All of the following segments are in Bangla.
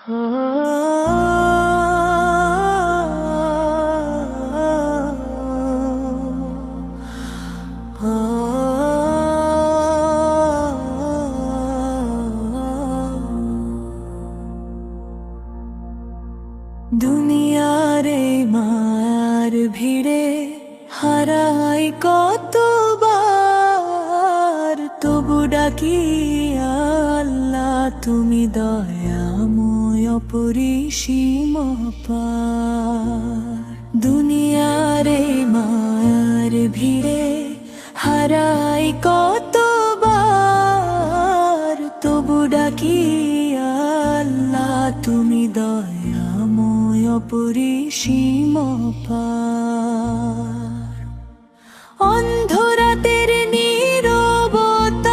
দুনিয়ারে মার ভিড়ে হারাই কতবার, তবু ডাকি আল্লাহ তুমি দয়াময় অপরিসীম পার। দুনিয়ারে মার ভিড়ে হারাই কতবার, তবু ডাকি আল্লাহ তুমি দয়াময় অপরিসীম পার। অন্ধরাতের নীরবতায়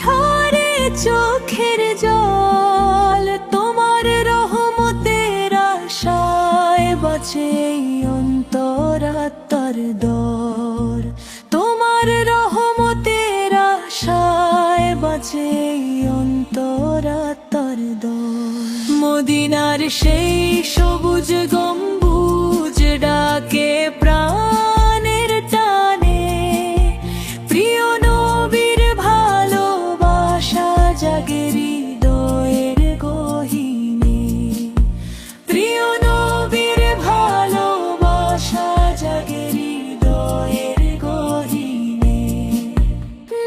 ঝরে চোখের জল, তোমার রহমতের আশায় বাঁচে অন্তরাত্মার দর। তোমার রহমতের আশায় বাঁচে অন্তরাত্মার দর। মদিনার সেই সবুজ গম্বুজ ডাকে প্রাণের টানে, প্রিয় নবীর ভালোবাসা জাগে হৃদয়ের গহীনে। প্রিয় নবীর ভালোবাসা জাগে হৃদয়ের গহীনে।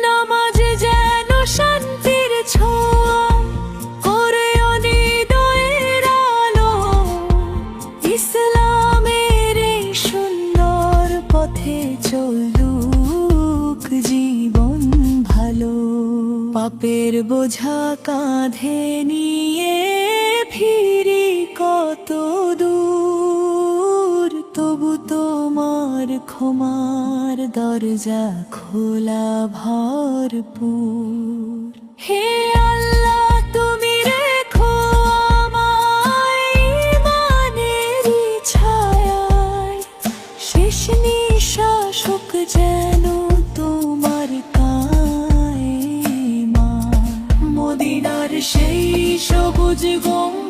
নামাজ যেন শান্তির ছোঁয়া, করে হৃদয়ের আলো, ইসলামের এই সুন্দর পথে চলুক জীবন ভালো। পাপের বোঝা কাঁধে নিয়ে ফিরি কত দূর, তবু তোমার ক্ষমার দরজা খোলা ভরপুর। হে আল্লাহ তুমি রেখো আমায় ঈমানেরই ছায়ায়, শেষ নিঃশ্বাস হোক যেন তোমার কায়মা। মদিনার সেই সবুজ গম্বুজ